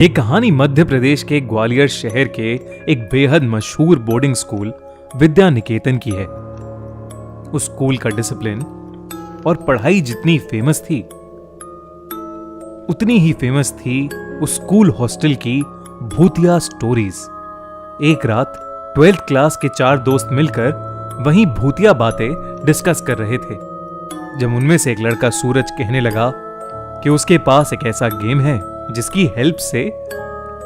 ये कहानी मध्य प्रदेश के ग्वालियर शहर के एक बेहद मशहूर बोर्डिंग स्कूल विद्या निकेतन की है। उस स्कूल का डिसिप्लिन और पढ़ाई जितनी फेमस थी, उतनी ही फेमस थी उस स्कूल हॉस्टल की भूतिया स्टोरीज। एक रात 12th क्लास के 4 दोस्त मिलकर वहीं भूतिया बातें डिस्कस कर रहे थे, जब उनमें से एक लड़का सूरज कहने लगा कि उसके पास एक ऐसा गेम है जिसकी हेल्प से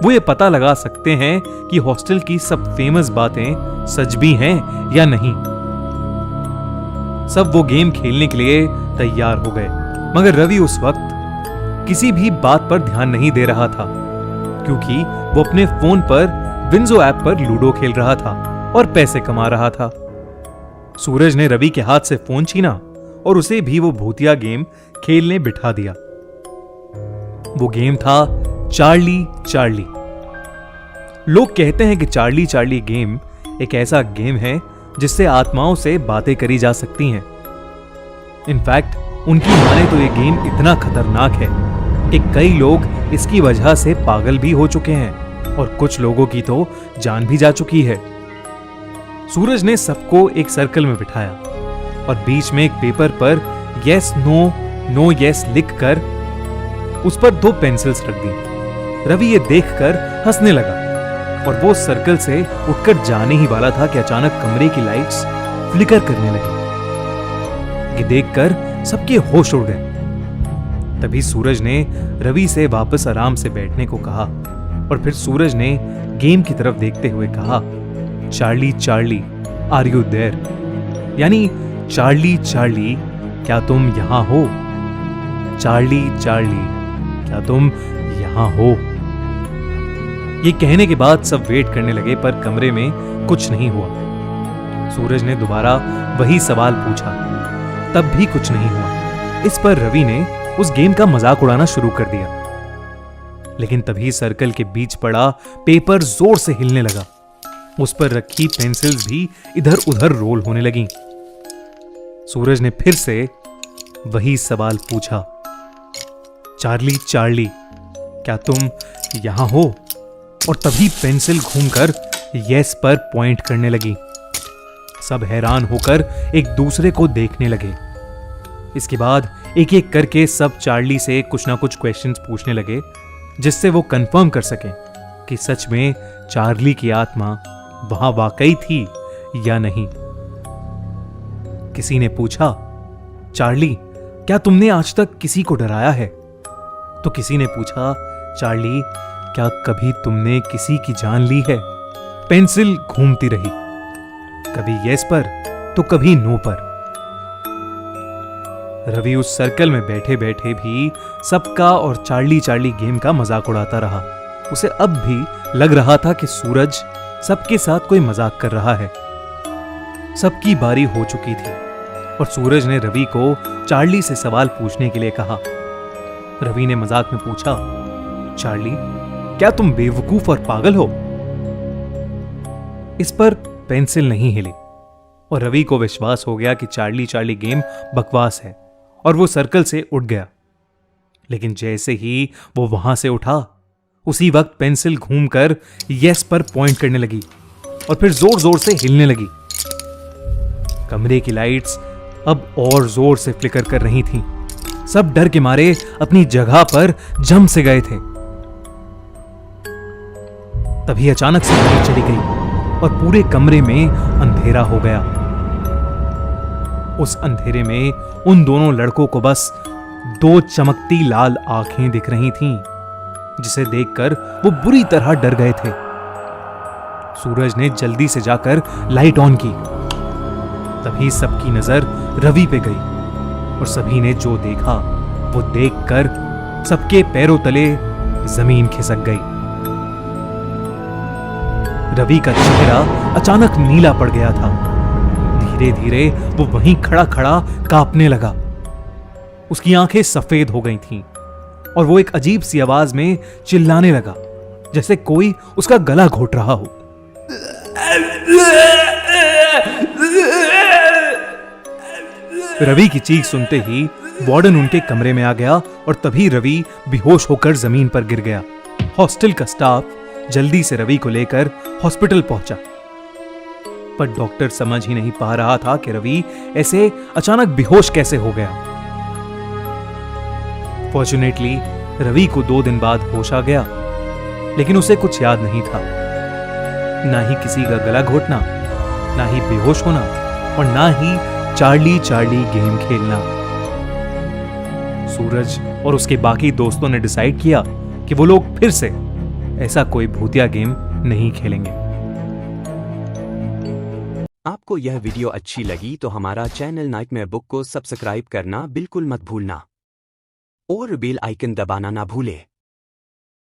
वो ये पता लगा सकते हैं कि हॉस्टल की सब फेमस बातें सच भी हैं या नहीं। सब वो गेम खेलने के लिए तैयार हो गए, मगर रवि उस वक्त किसी भी बात पर ध्यान नहीं दे रहा था, क्योंकि वो अपने फोन पर विंजो ऐप पर लूडो खेल रहा था और पैसे कमा रहा था। सूरज ने रवि के हाथ से फोन छीना और उसे भी वो भूतिया गेम खेलने बिठा दिया। वो गेम था चार्ली चार्ली। लोग कहते हैं कि चार्ली चार्ली गेम एक ऐसा गेम है जिससे आत्माओं से बातें करी जा सकती हैं। इनफैक्ट उनकी माने तो ये गेम इतना खतरनाक है कि कई लोग इसकी वजह से पागल भी हो चुके हैं और कुछ लोगों की तो जान भी जा चुकी है। सूरज ने सबको एक सर्कल में बिठाया और बीच में एक पेपर पर यस नो नो यस लिखकर उस पर 2 पेंसिल्स रख दी। रवि ये देखकर हंसने लगा और वो सर्कल से उठकर जाने ही वाला था कि अचानक कमरे की लाइट्स फ्लिकर करने लगी। ये देखकर सबके होश उड़ गए। तभी सूरज ने रवि से वापस आराम से बैठने को कहा और फिर सूरज ने गेम की तरफ देखते हुए कहा, Charlie Charlie are you there? यानी चार्ली चार्ली क्या तुम यहां हो? चार्ली चार्ली क्या तुम यहां हो? ये कहने के बाद सब वेट करने लगे, पर कमरे में कुछ नहीं हुआ। सूरज ने दोबारा वही सवाल पूछा, तब भी कुछ नहीं हुआ। इस पर रवि ने उस गेम का मजाक उड़ाना शुरू कर दिया। लेकिन तभी सर्कल के बीच पड़ा पेपर जोर से हिलने लगा। उस पर रखी पेंसिल्स भी इधर उधर रोल होने लगी। सूरज ने फिर से वही सवाल पूछा, चार्ली चार्ली क्या तुम यहां हो? और तभी पेंसिल घूमकर यस पर पॉइंट करने लगी। सब हैरान होकर एक दूसरे को देखने लगे। इसके बाद एक एक करके सब चार्ली से कुछ ना कुछ क्वेश्चंस पूछने लगे, जिससे वो कंफर्म कर सकें कि सच में चार्ली की आत्मा वहां वाकई थी या नहीं। किसी ने पूछा, चार्ली क्या तुमने आज तक किसी को डराया है? तो किसी ने पूछा, चार्ली क्या कभी तुमने किसी की जान ली है? पेंसिल घूमती रही, कभी यस पर तो कभी नो पर। रवि उस सर्कल में बैठे बैठे भी सबका और चार्ली चार्ली गेम का मजाक उड़ाता रहा। उसे अब भी लग रहा था कि सूरज सबके साथ कोई मजाक कर रहा है। सबकी बारी हो चुकी थी और सूरज ने रवि को चार्ली से सवाल पूछने के लिए कहा। रवि ने मजाक में पूछा, चार्ली क्या तुम बेवकूफ और पागल हो? इस पर पेंसिल नहीं हिली और रवि को विश्वास हो गया कि चार्ली चार्ली गेम बकवास है और वो सर्कल से उठ गया। लेकिन जैसे ही वो वहां से उठा, उसी वक्त पेंसिल घूमकर यस पर पॉइंट करने लगी और फिर जोर जोर से हिलने लगी। कमरे की लाइट्स अब और जोर से फ्लिकर कर रही थीं। सब डर के मारे अपनी जगह पर जम से गए थे। तभी अचानक से लाइट चली गई और पूरे कमरे में अंधेरा हो गया। उस अंधेरे में उन दोनों लड़कों को बस 2 चमकती लाल आंखें दिख रही थीं, जिसे देखकर वो बुरी तरह डर गए थे। सूरज ने जल्दी से जाकर लाइट ऑन की। तभी सबकी नजर रवि पे गई और सभी ने जो देखा वो देखकर सबके पैरों तले जमीन खिसक गई। रवि का चेहरा अचानक नीला पड़ गया था। धीरे धीरे वो वहीं खड़ा खड़ा कांपने लगा। उसकी आंखें सफेद हो गई थीं और वो एक अजीब सी आवाज में चिल्लाने लगा, जैसे कोई उसका गला घोट रहा हो। रवि की चीख सुनते ही वार्डन उनके कमरे में आ गया और तभी रवि बेहोश होकर जमीन पर गिर गया। हॉस्टल का स्टाफ जल्दी से रवि को लेकर हॉस्पिटल पहुंचा, पर डॉक्टर समझ ही नहीं पा रहा था कि रवि ऐसे अचानक बेहोश कैसे हो गया। फॉर्चुनेटली रवि को 2 दिन बाद होश आ गया, लेकिन उसे कुछ याद नहीं था, ना ही किसी का गला घोटना, ना ही बेहोश होना, और ना ही चार्ली चार्ली गेम खेलना। सूरज और उसके बाकी दोस्तों ने डिसाइड किया कि वो लोग फिर से ऐसा कोई भूतिया गेम नहीं खेलेंगे। आपको यह वीडियो अच्छी लगी तो हमारा चैनल नाइटमेयर बुक को सब्सक्राइब करना बिल्कुल मत भूलना और बेल आइकन दबाना ना भूले।